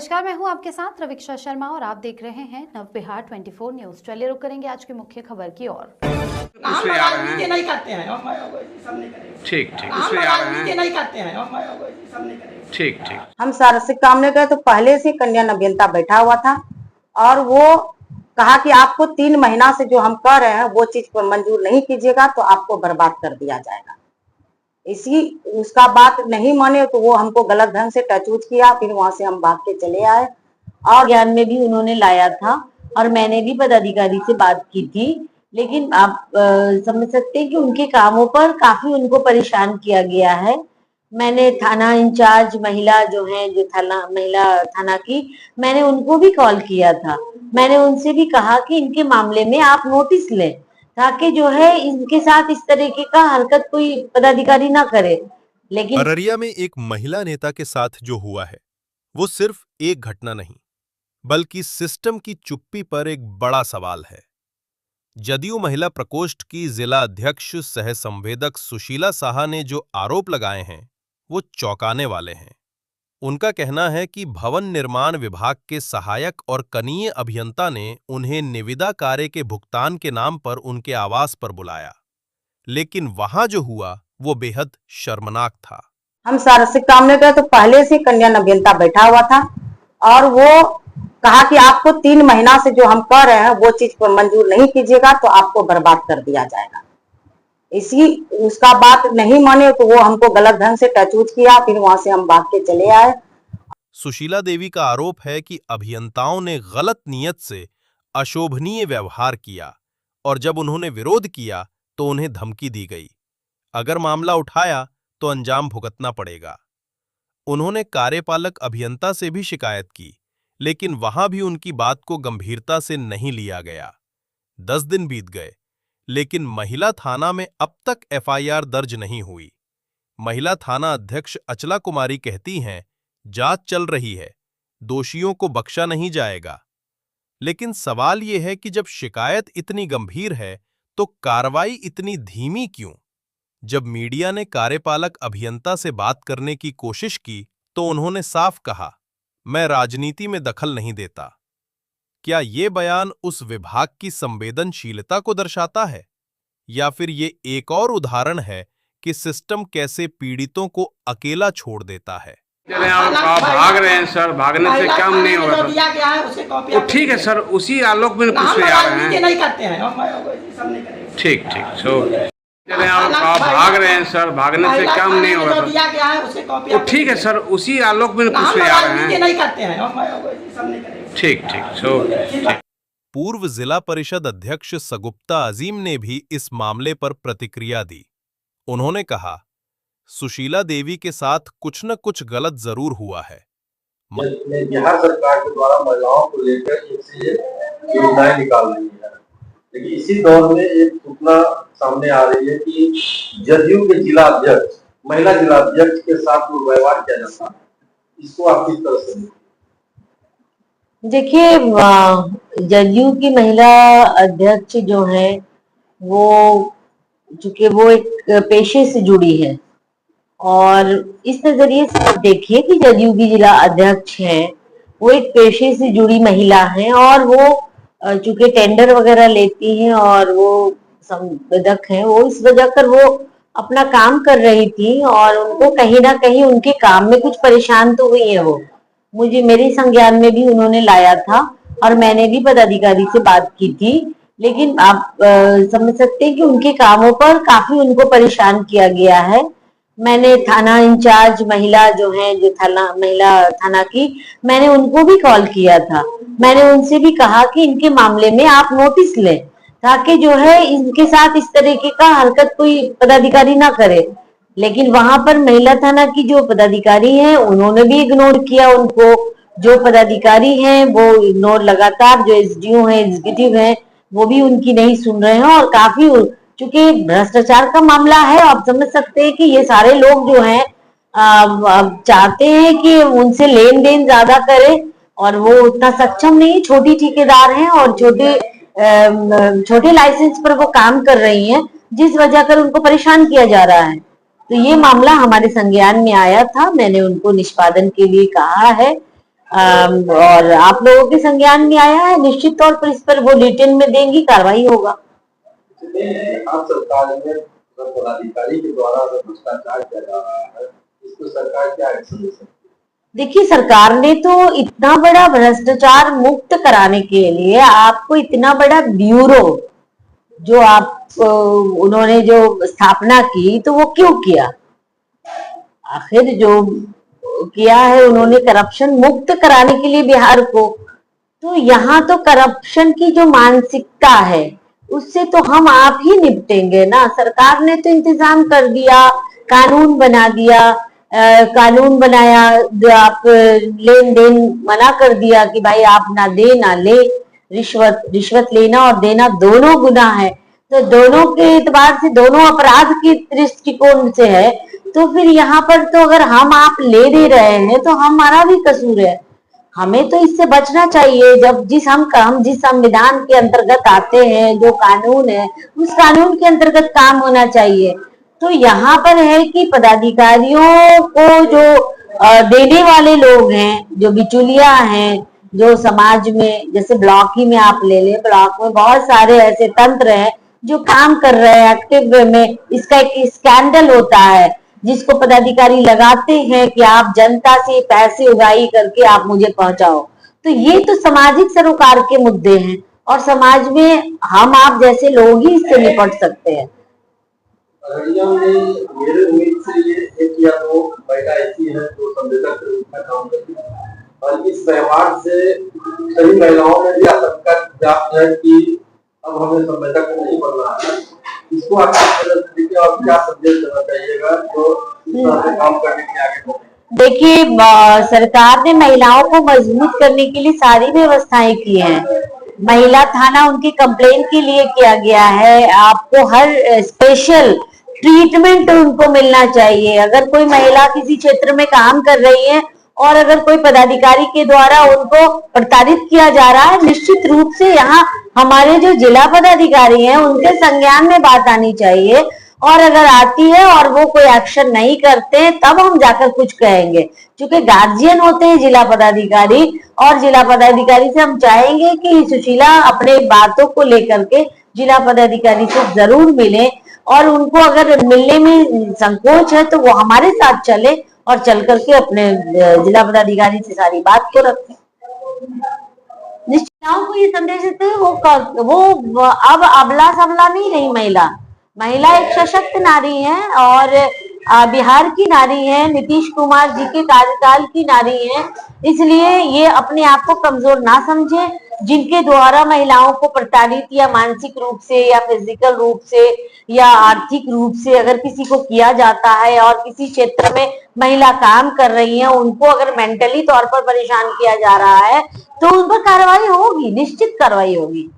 नमस्कार, मैं हूं आपके साथ रविक्षा शर्मा और आप देख रहे हैं नव बिहार 24 न्यूज। चलिए रुक करेंगे आज की मुख्य खबर की ओर। हम राजनीति नहीं करते हैं, हम सब नहीं करेंगे। ठीक ठीक, हम राजनीति नहीं करते हैं, हम सब नहीं करेंगे। ठीक ठीक। हम सारसिक काम में गए तो पहले से कन्या अभियंता बैठा हुआ था और वो कहा कि आपको 3 महीना से जो हम कर रहे हैं वो चीज को मंजूर नहीं कीजिएगा तो आपको बर्बाद कर दिया जाएगा। इसी उसका बात नहीं माने तो वो हमको गलत ढंग से टचूज किया, फिर वहां से हम भाग के चले आए और ज्ञान में भी उन्होंने लाया था और मैंने भी पदाधिकारी से बात की थी। लेकिन आप समझ सकते हैं कि उनके कामों पर काफी उनको परेशान किया गया है। मैंने थाना इंचार्ज महिला जो है, जो महिला थाना की, मैंने उनको भी कॉल किया था। मैंने उनसे भी कहा कि इनके मामले में आप नोटिस लें ताकि जो है इनके साथ इस तरीके का हरकत कोई पदाधिकारी ना करे। लेकिन अररिया में एक महिला नेता के साथ जो हुआ है वो सिर्फ एक घटना नहीं बल्कि सिस्टम की चुप्पी पर एक बड़ा सवाल है। जदयू महिला प्रकोष्ठ की जिला अध्यक्ष सह संवेदक सुशीला साहा ने जो आरोप लगाए हैं वो चौंकाने वाले हैं। उनका कहना है कि भवन निर्माण विभाग के सहायक और कनीय अभियंता ने उन्हें निविदा कार्य के भुगतान के नाम पर उनके आवास पर बुलाया, लेकिन वहां जो हुआ वो बेहद शर्मनाक था। हम सारसिक काम में गए तो पहले से कन्या अभियंता बैठा हुआ था और वो कहा कि आपको 3 महीना से जो हम कर रहे हैं वो चीज को मंजूर नहीं कीजिएगा तो आपको बर्बाद कर दिया जाएगा। इसी उसका बात नहीं माने तो वो हमको गलत ढंग से टचूज किया, फिर वहां से हम भाग के चले आए। सुशीला देवी का आरोप है कि अभियंताओं ने गलत नीयत से अशोभनीय व्यवहार किया और जब उन्होंने विरोध किया तो उन्हें धमकी दी गई, अगर मामला उठाया तो अंजाम भुगतना पड़ेगा। उन्होंने कार्यपालक अभियंता से भी शिकायत की, लेकिन वहां भी उनकी बात को गंभीरता से नहीं लिया गया। 10 दिन बीत गए, लेकिन महिला थाना में अब तक एफआईआर दर्ज नहीं हुई। महिला थाना अध्यक्ष अचला कुमारी कहती हैं, जांच चल रही है, दोषियों को बख्शा नहीं जाएगा। लेकिन सवाल यह है कि जब शिकायत इतनी गंभीर है तो कार्रवाई इतनी धीमी क्यों? जब मीडिया ने कार्यपालक अभियंता से बात करने की कोशिश की तो उन्होंने साफ कहा, मैं राजनीति में दखल नहीं देता। क्या ये बयान उस विभाग की संवेदनशीलता को दर्शाता है या फिर ये एक और उदाहरण है कि सिस्टम कैसे पीड़ितों को अकेला छोड़ देता है? आप भाग रहे हैं सर, भागने से काम नहीं हो रहा। तो ठीक है सर, उसी आलोक में कुछ नहीं करते हैं, हम सब नहीं करेंगे। ठीक ठीक, आप भाग रहे हैं सर, भागने से काम नहीं हो रहा। तो ठीक है सर, उसी आलोक में कुछ नहीं करते हैं, हम सब नहीं करेंगे। ठीक ठीक। पूर्व जिला परिषद अध्यक्ष सगुप्ता अजीम ने भी इस मामले पर प्रतिक्रिया दी। उन्होंने कहा, सुशीला देवी के साथ कुछ न कुछ गलत जरूर हुआ है। बिहार सरकार के द्वारा महिलाओं को लेकर योजनाएं निकाल रही है, लेकिन इसी दौर में एक सूचना सामने आ रही है कि जदयू के जिला अध्यक्ष, महिला जिला अध्यक्ष के साथ व्यवहार किया जाता है। इसको आप किस तरह से? देखिए, जदयू की महिला अध्यक्ष जो है वो चूंकि वो एक पेशे से जुड़ी है और इस नजरिए से आप देखिए कि जदयू की जिला अध्यक्ष है वो एक पेशे से जुड़ी महिला है और वो चूंकि टेंडर वगैरह लेती हैं और वो संवेदक है, वो इस वजह कर वो अपना काम कर रही थी और उनको कहीं ना कहीं उनके काम में कुछ परेशान तो हुई है। वो मुझे मेरे संज्ञान में भी उन्होंने लाया था और मैंने भी पदाधिकारी से बात की थी। लेकिन आप समझ सकते हैं कि उनके कामों पर काफी उनको परेशान किया गया है। मैंने थाना इंचार्ज महिला जो है, जो महिला थाना की, मैंने उनको भी कॉल किया था। मैंने उनसे भी कहा कि इनके मामले में आप नोटिस लें ताकि जो है इनके साथ इस तरीके का हरकत कोई पदाधिकारी ना करे। लेकिन वहां पर महिला थाना की जो पदाधिकारी हैं उन्होंने भी इग्नोर किया उनको। जो पदाधिकारी हैं वो इग्नोर लगातार, जो एसडीओ हैं, एग्जीक्यूटिव हैं, वो भी उनकी नहीं सुन रहे हैं और काफी, चूंकि भ्रष्टाचार का मामला है, आप समझ सकते हैं कि ये सारे लोग जो हैं चाहते हैं कि उनसे लेन देन ज्यादा करें और वो उतना सक्षम नहीं, छोटी ठेकेदार हैं और छोटे लाइसेंस पर वो काम कर रही हैं, जिस वजह कर उनको परेशान किया जा रहा है। तो ये मामला हमारे संज्ञान में आया था, मैंने उनको निष्पादन के लिए कहा है और आप लोगों के संज्ञान में आया है, निश्चित तौर पर इस पर वो रिटर्न में देंगी, कार्रवाई होगा। आप सरकार में पदाधिकारी के द्वारा भ्रष्टाचार किया जा रहा है, इसको सरकार क्या एक्शन ले सकती है? देखिए, सरकार ने तो इतना बड़ा भ्रष्टाचार मुक्त कराने के लिए आपको इतना बड़ा ब्यूरो जो आप उन्होंने जो स्थापना की, तो वो क्यों किया? आखिर जो किया है उन्होंने करप्शन मुक्त कराने के लिए बिहार को। तो यहाँ तो करप्शन की जो मानसिकता है उससे तो हम आप ही निपटेंगे ना। सरकार ने तो इंतजाम कर दिया, कानून बना दिया, कानून बनाया, आप लेन देन मना कर दिया कि भाई आप ना दे ना ले। रिश्वत लेना और देना दोनों गुनाह है, तो दोनों के एतबार से, दोनों अपराध के दृष्टिकोण से है। तो फिर यहाँ पर तो अगर हम आप ले दे रहे हैं तो हमारा भी कसूर है। हमें तो इससे बचना चाहिए। जब हम जिस संविधान के अंतर्गत आते हैं, जो कानून है उस कानून के अंतर्गत काम होना चाहिए। तो यहाँ पर है कि पदाधिकारियों को जो देने वाले लोग हैं, जो बिचौलिया हैं, जो समाज में, जैसे ब्लॉक ही में आप ले ले, ब्लॉक में बहुत सारे ऐसे तंत्र हैं जो काम कर रहे हैं एक्टिव में। इसका एक स्कैंडल होता है जिसको पदाधिकारी लगाते हैं कि आप जनता से पैसे उगाही करके आप मुझे पहुंचाओ। तो ये तो सामाजिक सरोकार के मुद्दे हैं और समाज में हम आप जैसे लोग ही इससे निपट सकते हैं। अररिया में मेरे उम्मीद से ये एक या दो महिला ऐसी है जो संवेदक के रूप में काम करती है, और इस व्यवहार से सभी महिलाओं में भी आशंका व्याप्त है कि अब हमें संवेदक नहीं बनना है। इसको आप देखिए और क्या संदेश देना चाहिएगा जो इस तरह से काम करने के लिए आगे बढ़े? देखिए, सरकार ने महिलाओं को मजबूत करने के लिए सारी व्यवस्थाएं की हैं। महिला थाना उनकी कंप्लेन के लिए किया गया है। आपको हर स्पेशल ट्रीटमेंट उनको मिलना चाहिए। अगर कोई महिला किसी क्षेत्र में काम कर रही है और अगर कोई पदाधिकारी के द्वारा उनको प्रताड़ित किया जा रहा है, निश्चित रूप से यहाँ हमारे जो जिला पदाधिकारी हैं उनके संज्ञान में बात आनी चाहिए। और अगर आती है और वो कोई एक्शन नहीं करते तब हम जाकर कुछ कहेंगे, क्योंकि गार्जियन होते हैं जिला पदाधिकारी। और जिला पदाधिकारी से हम चाहेंगे कि सुशीला अपने बातों को लेकर के जिला पदाधिकारी से जरूर मिले, और उनको अगर मिलने में संकोच है तो वो हमारे साथ चले और चल करके अपने जिला पदाधिकारी से सारी बात को रखें। निश्चिताओं को ये संदेश देते हैं वो अब अबला सबला नहीं रही। महिला एक सशक्त नारी है और बिहार की नारी है, नीतीश कुमार जी के कार्यकाल की नारी है। इसलिए ये अपने आप को कमजोर ना समझे। जिनके द्वारा महिलाओं को प्रताड़ित या मानसिक रूप से या फिजिकल रूप से या आर्थिक रूप से अगर किसी को किया जाता है और किसी क्षेत्र में महिला काम कर रही है, उनको अगर मेंटली तौर पर परेशान किया जा रहा है तो उन पर कार्रवाई होगी, निश्चित कार्रवाई होगी।